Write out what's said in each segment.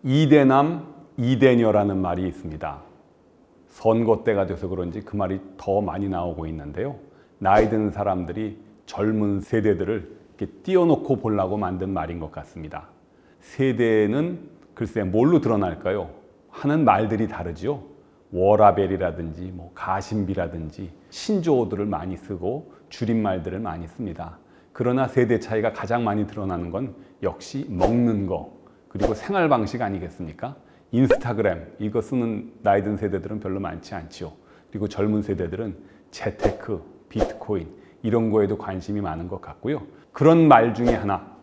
이대남 이대녀라는 말이 있습니다. 선거 때가 돼서 그런지 그 말이 더 많이 나오고 있는데요. 나이 든 사람들이 젊은 세대들을 이렇게 띄워놓고 보려고 만든 말인 것 같습니다. 세대는 글쎄 뭘로 드러날까요? 하는 말들이 다르죠. 워라벨이라든지 가심비라든지 신조어들을 많이 쓰고 줄임말들을 많이 씁니다. 그러나 세대 차이가 가장 많이 드러나는 건 역시 먹는 거 그리고 생활 방식 아니겠습니까? 인스타그램 이거 쓰는 나이 든 세대들은 별로 많지 않지요. 그리고 젊은 세대들은 재테크, 비트코인 이런 거에도 관심이 많은 것 같고요. 그런 말 중에 하나,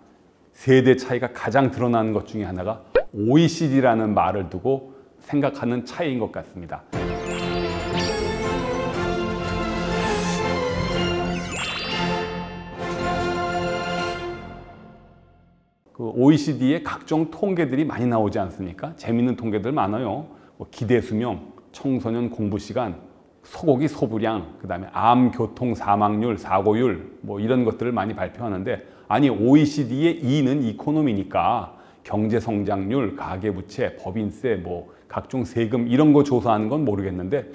세대 차이가 가장 드러나는 것 중에 하나가 OECD라는 말을 두고 생각하는 차이인 것 같습니다. 그 OECD의 각종 통계들이 많이 나오지 않습니까? 재밌는 통계들 많아요. 기대 수명, 청소년 공부 시간, 소고기 소비량, 그다음에 암, 교통, 사망률, 사고율 이런 것들을 많이 발표하는데, 아니 OECD의 E는 이코노미니까 경제 성장률, 가계부채, 법인세, 각종 세금 이런 거 조사하는 건 모르겠는데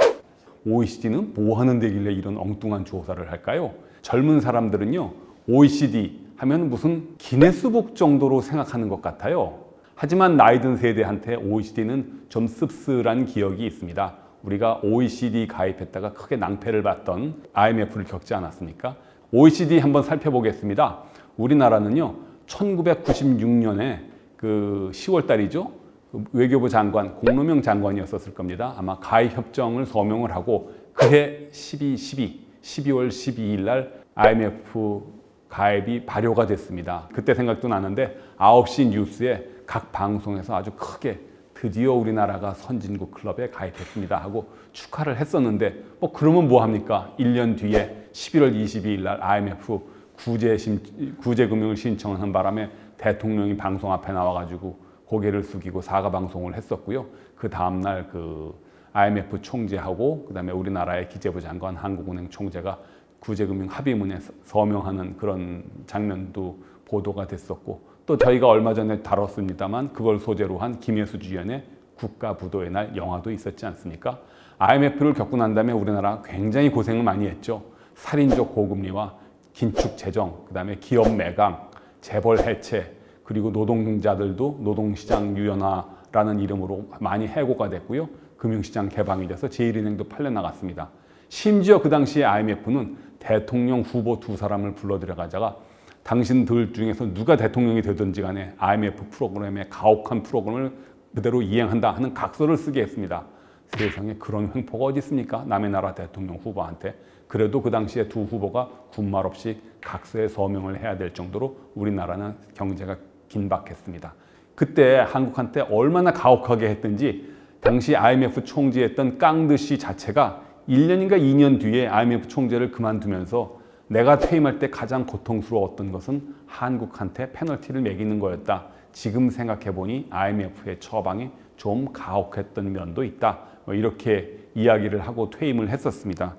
OECD는 뭐 하는 데길래 이런 엉뚱한 조사를 할까요? 젊은 사람들은요 OECD 하면 무슨 기네스북 정도로 생각하는 것 같아요. 하지만 나이 든 세대한테 OECD는 좀 씁쓸한 기억이 있습니다. 우리가 OECD 가입했다가 크게 낭패를 봤던 IMF를 겪지 않았습니까? OECD 한번 살펴보겠습니다. 우리나라는요 1996년에 그 10월 달이죠. 외교부 장관, 공로명 장관이었을 겁니다. 아마 가입 협정을 서명을 하고 그해 12월 12일 날 IMF 가입이 발효가 됐습니다. 그때 생각도 나는데 9시 뉴스에 각 방송에서 아주 크게 드디어 우리나라가 선진국 클럽에 가입했습니다 하고 축하를 했었는데 그러면 뭐합니까? 1년 뒤에 11월 22일 날 IMF 구제금융을 신청하는 바람에 대통령이 방송 앞에 나와가지고 고개를 숙이고 사과 방송을 했었고요. 그 다음날 그 IMF 총재하고 그다음에 우리나라의 기재부 장관, 한국은행 총재가 구제금융 합의문에 서명하는 그런 장면도 보도가 됐었고, 또 저희가 얼마 전에 다뤘습니다만 그걸 소재로 한 김혜수 주연의 국가부도의 날 영화도 있었지 않습니까? IMF를 겪고 난 다음에 우리나라 굉장히 고생을 많이 했죠. 살인적 고금리와 긴축 재정, 그다음에 기업 매각, 재벌 해체, 그리고 노동자들도 노동시장 유연화라는 이름으로 많이 해고가 됐고요. 금융시장 개방이 돼서 제1은행도 팔려나갔습니다. 심지어 그 당시에 IMF는 대통령 후보 2사람을 불러들여가다가 당신들 중에서 누가 대통령이 되든지 간에 IMF 프로그램의 가혹한 프로그램을 그대로 이행한다 하는 각서를 쓰게 했습니다. 세상에 그런 횡포가 어디 있습니까? 남의 나라 대통령 후보한테. 그래도 그 당시에 두 후보가 군말 없이 각서에 서명을 해야 될 정도로 우리나라는 경제가 긴박했습니다. 그때 한국한테 얼마나 가혹하게 했든지 당시 IMF 총재였던 깡드시 자체가 1년인가 2년 뒤에 IMF 총재를 그만두면서 내가 퇴임할 때 가장 고통스러웠던 것은 한국한테 페널티를 매기는 거였다. 지금 생각해보니 IMF의 처방이 좀 가혹했던 면도 있다. 이렇게 이야기를 하고 퇴임을 했었습니다.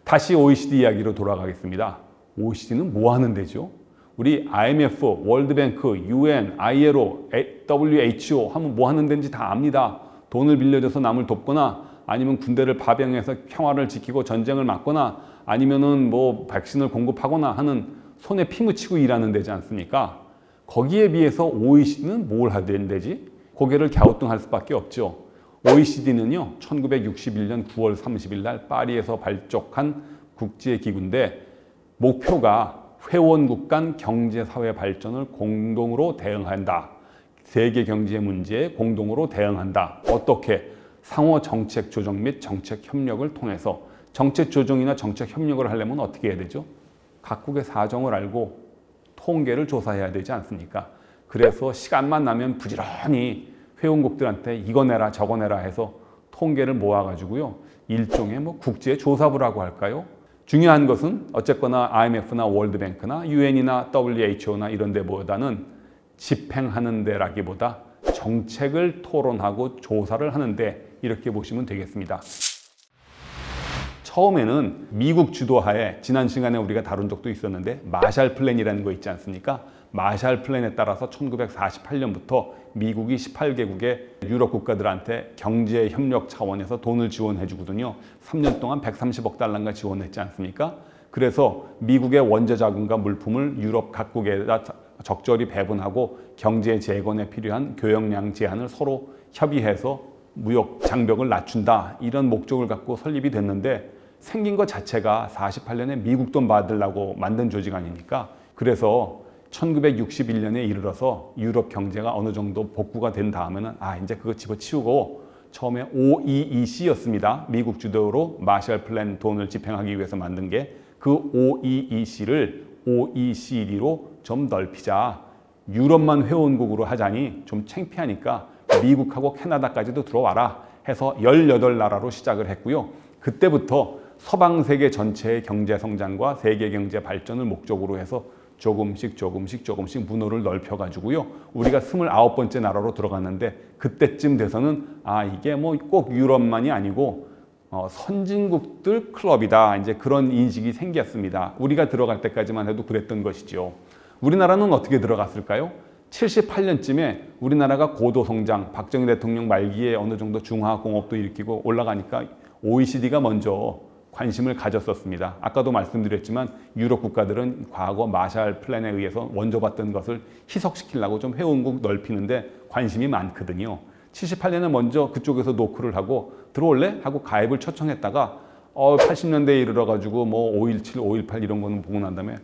다시 OECD 이야기로 돌아가겠습니다. OECD는 뭐 하는 데죠? 우리 IMF, 월드뱅크, UN, ILO, WHO 하면 뭐 하는 데인지 다 압니다. 돈을 빌려줘서 남을 돕거나 아니면 군대를 파병해서 평화를 지키고 전쟁을 막거나 아니면은 백신을 공급하거나 하는 손에 피 묻히고 일하는 데지 않습니까? 거기에 비해서 OECD는 뭘 하는 데지? 고개를 갸우뚱할 수밖에 없죠. OECD는요 1961년 9월 30일 날 파리에서 발족한 국제기구인데 목표가 회원국 간 경제사회 발전을 공동으로 대응한다. 세계 경제 문제에 공동으로 대응한다. 어떻게? 상호 정책 조정 및 정책 협력을 통해서. 정책 조정이나 정책 협력을 하려면 어떻게 해야 되죠? 각국의 사정을 알고 통계를 조사해야 되지 않습니까? 그래서 시간만 나면 부지런히 회원국들한테 이거 내라 저거 내라 해서 통계를 모아가지고요. 일종의 국제조사부라고 할까요? 중요한 것은 어쨌거나 IMF나 월드뱅크나 UN이나 WHO나 이런 데보다는 집행하는 데라기보다 정책을 토론하고 조사를 하는데 이렇게 보시면 되겠습니다. 처음에는 미국 주도하에 지난 시간에 우리가 다룬 적도 있었는데 마샬 플랜이라는 거 있지 않습니까? 마샬 플랜에 따라서 1948년부터 미국이 18개국의 유럽 국가들한테 경제 협력 차원에서 돈을 지원해 주거든요. 3년 동안 130억 달러인가 지원했지 않습니까? 그래서 미국의 원자 자금과 물품을 유럽 각국에다 적절히 배분하고 경제 재건에 필요한 교역량 제한을 서로 협의해서 무역 장벽을 낮춘다, 이런 목적을 갖고 설립이 됐는데, 생긴 것 자체가 48년에 미국 돈 받으려고 만든 조직 아닙니까? 그래서 1961년에 이르러서 유럽 경제가 어느 정도 복구가 된 다음에는 이제 그거 집어치우고, 처음에 OEEC였습니다. 미국 주도로 마샬 플랜 돈을 집행하기 위해서 만든 게, 그 OEEC를 OECD로 좀 넓히자. 유럽만 회원국으로 하자니 좀 창피하니까 미국하고 캐나다까지도 들어와라 해서 18나라로 시작을 했고요. 그때부터 서방 세계 전체의 경제 성장과 세계 경제 발전을 목적으로 해서 조금씩 문호를 넓혀가지고요. 우리가 29번째 나라로 들어갔는데, 그때쯤 돼서는 이게 뭐 꼭 유럽만이 아니고 선진국들 클럽이다, 이제 그런 인식이 생겼습니다. 우리가 들어갈 때까지만 해도 그랬던 것이죠. 우리나라는 어떻게 들어갔을까요? 78년쯤에 우리나라가 고도성장, 박정희 대통령 말기에 어느 정도 중화공업도 일으키고 올라가니까 OECD가 먼저 관심을 가졌었습니다. 아까도 말씀드렸지만 유럽 국가들은 과거 마샬 플랜에 의해서 먼저 받던 것을 희석시키려고 좀 회원국 넓히는데 관심이 많거든요. 78년에 먼저 그쪽에서 노크를 하고 들어올래? 하고 가입을 초청했다가 80년대에 이르러가지고 뭐 5.17, 5.18 이런 거는 보고 난 다음에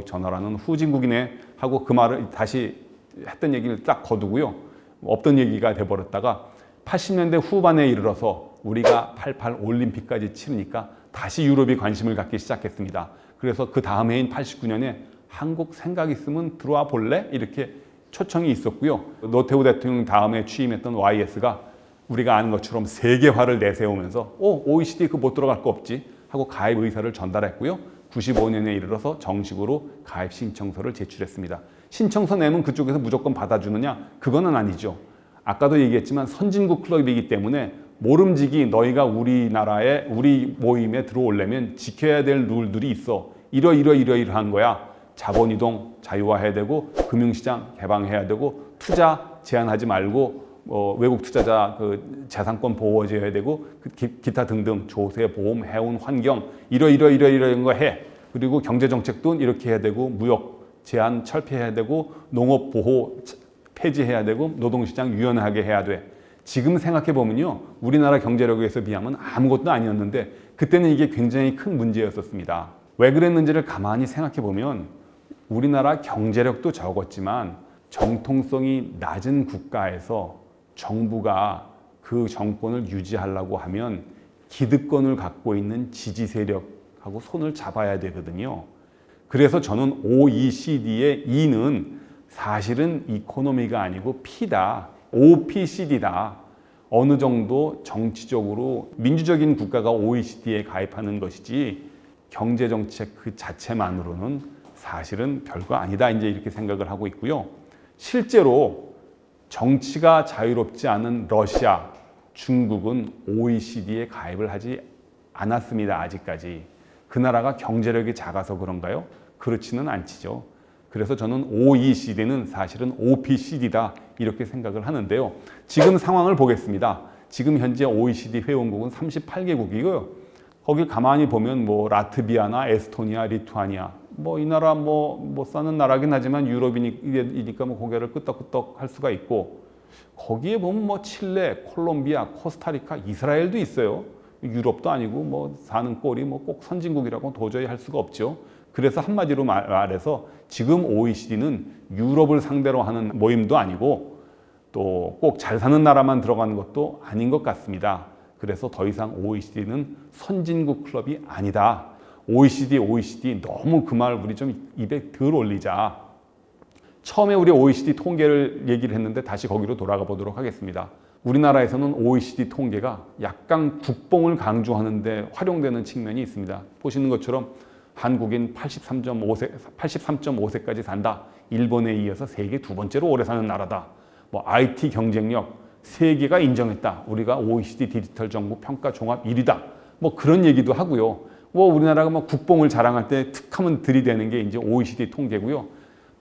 저 나라는 후진국이네 하고 그 말을 다시 했던 얘기를 딱 거두고요. 없던 얘기가 돼버렸다가 80년대 후반에 이르러서 우리가 88 올림픽까지 치르니까 다시 유럽이 관심을 갖기 시작했습니다. 그래서 그 다음 해인 89년에 한국 생각 있으면 들어와 볼래? 이렇게 초청이 있었고요. 노태우 대통령 다음에 취임했던 YS가 우리가 아는 것처럼 세계화를 내세우면서 OECD 그거 못 들어갈 거 없지 하고 가입 의사를 전달했고요. 95년에 이르러서 정식으로 가입 신청서를 제출했습니다. 신청서 내면 그쪽에서 무조건 받아주느냐? 그거는 아니죠. 아까도 얘기했지만 선진국 클럽이기 때문에 모름지기 너희가 우리나라에 우리 모임에 들어오려면 지켜야 될 룰들이 있어. 이러한 거야. 자본이동 자유화해야 되고, 금융시장 개방해야 되고, 투자 제한하지 말고, 외국 투자자 그 재산권 보호해줘야 되고, 기타 등등 조세, 보험, 해운, 환경 이런 거 해. 그리고 경제 정책도 이렇게 해야 되고, 무역 제한 철폐해야 되고, 농업 보호 폐지해야 되고, 노동시장 유연하게 해야 돼. 지금 생각해 보면요, 우리나라 경제력에 비하면 아무것도 아니었는데 그때는 이게 굉장히 큰 문제였었습니다. 왜 그랬는지를 가만히 생각해 보면 우리나라 경제력도 적었지만 정통성이 낮은 국가에서 정부가 그 정권을 유지하려고 하면 기득권을 갖고 있는 지지 세력하고 손을 잡아야 되거든요. 그래서 저는 OECD의 E는 사실은 이코노미가 아니고 P다. OPCD다. 어느 정도 정치적으로 민주적인 국가가 OECD에 가입하는 것이지 경제정책 그 자체만으로는 사실은 별거 아니다. 이제 이렇게 생각을 하고 있고요. 실제로 정치가 자유롭지 않은 러시아, 중국은 OECD에 가입을 하지 않았습니다. 아직까지. 그 나라가 경제력이 작아서 그런가요? 그렇지는 않지죠. 그래서 저는 OECD는 사실은 OPCD다 이렇게 생각을 하는데요. 지금 상황을 보겠습니다. 지금 현재 OECD 회원국은 38개국이고요. 거기 가만히 보면 뭐 라트비아나 에스토니아, 리투아니아 뭐 이 나라 뭐 싸는 나라긴 하지만 유럽이니까 뭐 고개를 끄덕끄덕 할 수가 있고, 거기에 보면 뭐 칠레, 콜롬비아, 코스타리카, 이스라엘도 있어요. 유럽도 아니고 뭐 사는 꼴이 뭐 꼭 선진국이라고 도저히 할 수가 없죠. 그래서 한마디로 말해서 지금 OECD는 유럽을 상대로 하는 모임도 아니고 또 꼭 잘 사는 나라만 들어가는 것도 아닌 것 같습니다. 그래서 더 이상 OECD는 선진국 클럽이 아니다. OECD 너무 그 말 우리 좀 입에 덜 올리자. 처음에 우리 OECD 통계를 얘기를 했는데 다시 거기로 돌아가 보도록 하겠습니다. 우리나라에서는 OECD 통계가 약간 국뽕을 강조하는 데 활용되는 측면이 있습니다. 보시는 것처럼 한국인 83.5세까지 산다. 일본에 이어서 세계 두 번째로 오래 사는 나라다. 뭐 IT 경쟁력 세계가 인정했다. 우리가 OECD 디지털 정부 평가 종합 1위다. 뭐 그런 얘기도 하고요. 뭐 우리나라가 뭐 국뽕을 자랑할 때 툭 하면 들이대는 게 이제 OECD 통계고요.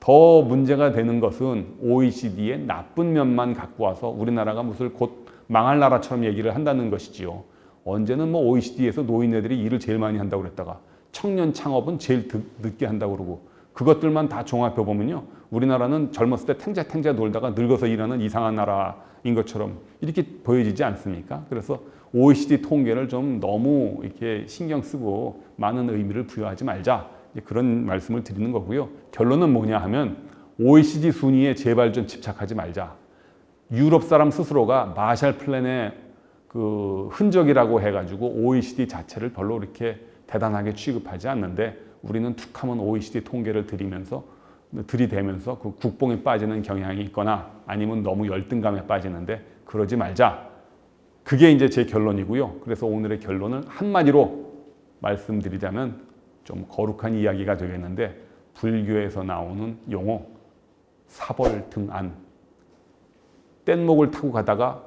더 문제가 되는 것은 OECD의 나쁜 면만 갖고 와서 우리나라가 무슨 곧 망할 나라처럼 얘기를 한다는 것이지요. 언제는 뭐 OECD에서 노인네들이 일을 제일 많이 한다고 그랬다가 청년 창업은 제일 늦게 한다고 그러고 그것들만 다 종합해 보면요. 우리나라는 젊었을 때 탱자탱자 놀다가 늙어서 일하는 이상한 나라인 것처럼 이렇게 보여지지 않습니까? 그래서 OECD 통계를 좀 너무 이렇게 신경 쓰고 많은 의미를 부여하지 말자. 그런 말씀을 드리는 거고요. 결론은 뭐냐 하면 OECD 순위에 제발 좀 집착하지 말자. 유럽 사람 스스로가 마샬 플랜의 그 흔적이라고 해가지고 OECD 자체를 별로 그렇게 대단하게 취급하지 않는데 우리는 툭하면 OECD 통계를 들이대면서 그 국뽕에 빠지는 경향이 있거나 아니면 너무 열등감에 빠지는데 그러지 말자. 그게 이제 제 결론이고요. 그래서 오늘의 결론은 한마디로 말씀드리자면 좀 거룩한 이야기가 되겠는데 불교에서 나오는 용어 사벌등안. 뗏목을 타고 가다가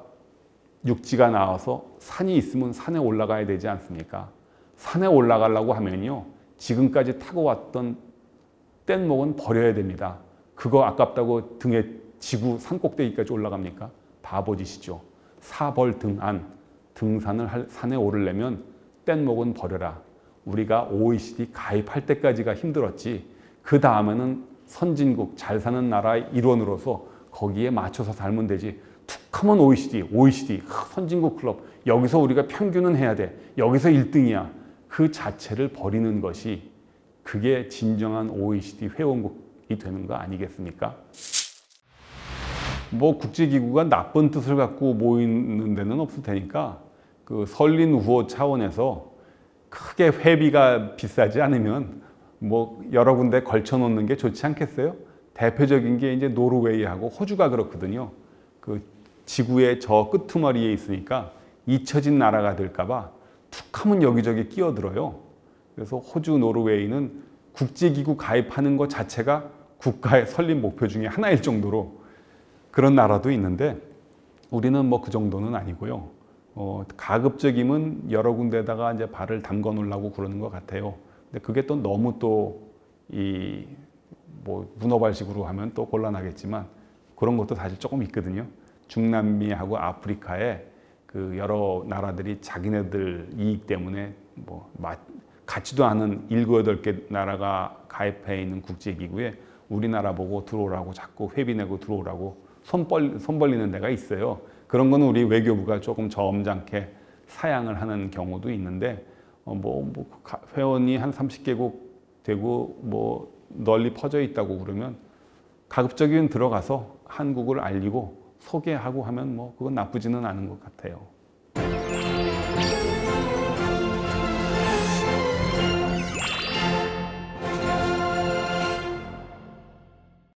육지가 나와서 산이 있으면 산에 올라가야 되지 않습니까? 산에 올라가려고 하면요. 지금까지 타고 왔던 뗏목은 버려야 됩니다. 그거 아깝다고 등에 지고 산꼭대기까지 올라갑니까? 바보짓이죠. 사벌등안. 등산을 산에 오르려면 뗏목은 버려라. 우리가 OECD 가입할 때까지가 힘들었지. 그 다음에는 선진국, 잘 사는 나라의 일원으로서 거기에 맞춰서 살면 되지. 툭하면 OECD, 선진국 클럽. 여기서 우리가 평균은 해야 돼. 여기서 1등이야. 그 자체를 버리는 것이 그게 진정한 OECD 회원국이 되는 거 아니겠습니까? 뭐 국제기구가 나쁜 뜻을 갖고 모이는 데는 없을 테니까 그 설린 우호 차원에서 크게 회비가 비싸지 않으면 뭐 여러 군데 걸쳐 놓는 게 좋지 않겠어요? 대표적인 게 이제 노르웨이하고 호주가 그렇거든요. 그 지구의 저 끄트머리에 있으니까 잊혀진 나라가 될까봐 툭하면 여기저기 끼어들어요. 그래서 호주, 노르웨이는 국제기구 가입하는 것 자체가 국가의 설립 목표 중에 하나일 정도로 그런 나라도 있는데 우리는 뭐 그 정도는 아니고요. 가급적이면 여러 군데다가 이제 발을 담궈 놓으려고 그러는 것 같아요. 근데 그게 또 너무 또 뭐 문어발식으로 하면 또 곤란하겠지만 그런 것도 사실 조금 있거든요. 중남미하고 아프리카에 그 여러 나라들이 자기네들 이익 때문에 뭐 같지도 않은 7, 8개 나라가 가입해 있는 국제기구에 우리나라 보고 들어오라고 자꾸 회비 내고 들어오라고 손 벌리는 데가 있어요. 그런 거는 우리 외교부가 조금 점잖게 사양을 하는 경우도 있는데 회원이 한 30개국 되고 뭐 널리 퍼져 있다고 그러면 가급적이면 들어가서 한국을 알리고 소개하고 하면 뭐 그건 나쁘지는 않은 것 같아요.